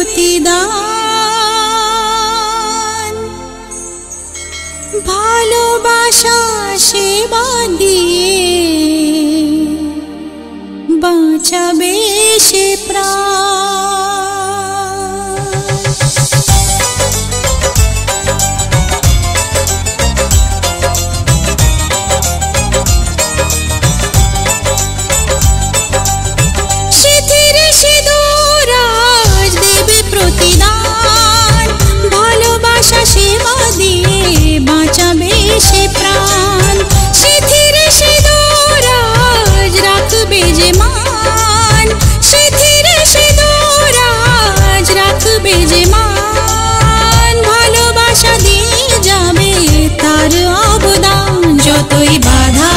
প্রতিদান ভালোবাসা সেবা দিয়ে বাঁচাবে সে প্রাণ। সিঁথির সিঁদুর আজ দেবে প্রতিদান ভালোবাসা সেবা দিয়ে বাঁচাবে সে প্রাণ। সিঁথির সিঁদুর আজ রাখবে যে মান, সিঁথির সিঁদুর আজ রাখবে যে মান, ভালোবাসা দিয়ে যাবে তার অবদান। যতই বাধা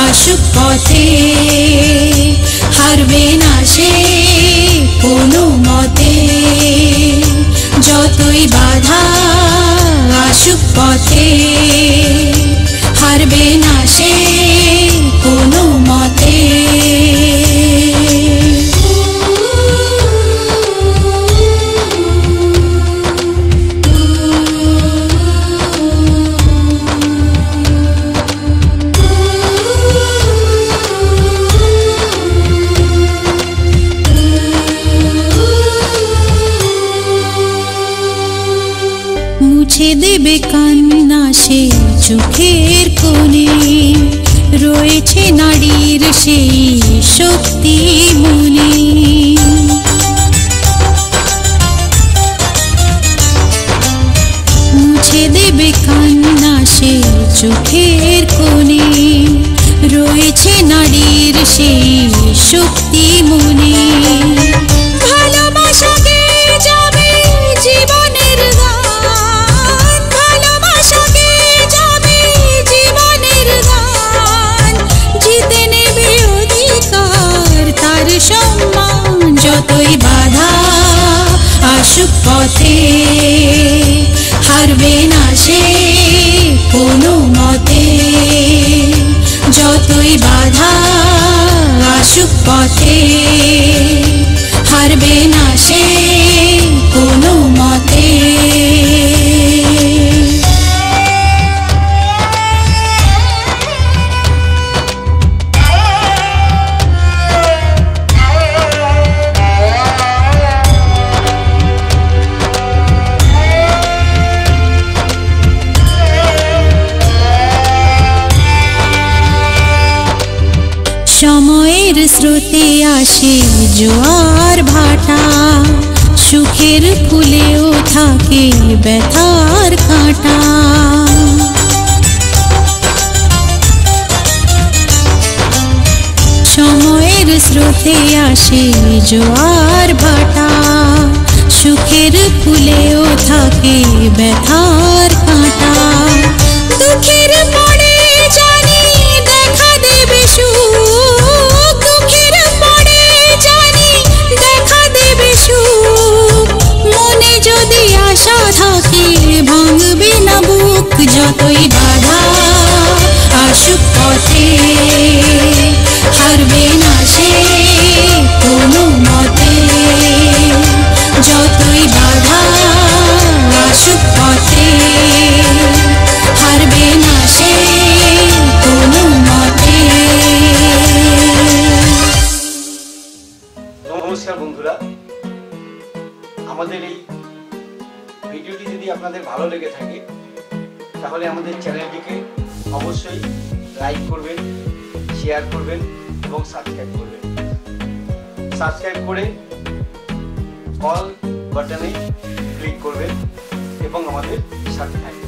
আসুক পথে হারবে না সে কোনো মতে, যতই বাধা আসুক পথে হারবে না সে কোনো মতে। মুছে দেবে কান্না সে চোখের কোণে, রয়েছে নারীর সেই শক্তি মনে। মুছে দেবে কান্না সে চোখের কোণে, রয়েছে নারীর সেই শক্তি মনে। ভালোবাসাকে যাবে জীবনের গান, ভালোবাসাকে যাবে জীবনের গান, জিতে নেবে অধিকার তার সম্মান। যতই বাধা আসুক পথে হারবে না সে কোনো মতে, যতই বাধা আসুক পথে হারবে না সে কোনো মতে। সময়ের স্রোতে আসে জোয়ার ভাটা, সুখের ফুলেও থাকে ব্যথার কাঁটা। সময়ের স্রোতে আসে জোয়ার ভাটা, সুখের ফুলেও থাকে ব্যথার কাঁটা। দুঃখের পরে জানি দেখা দেবে সুখ, দুঃখের পরে জানি দেখা দেবে সুখ, মনে যদি আশা থাকে ভাঙবে না বুক। যতই বাধা আসুক পথে হারবে না সে কোনো মতে, যতই বাধা আসুক পথে হারবে না সে কোনো মতে। নমস্কার বন্ধুরা, আমাদের এই ভিডিওটি যদি আপনাদের ভালো লেগে থাকে তাহলে আমাদের চ্যানেলটিকে অবশ্যই লাইক করবেন, শেয়ার করবেন এবং সাবস্ক্রাইব করবেন। সাবস্ক্রাইব করে অল বাটনে ক্লিক করবেন এবং আমাদের সাথে থাকবেন।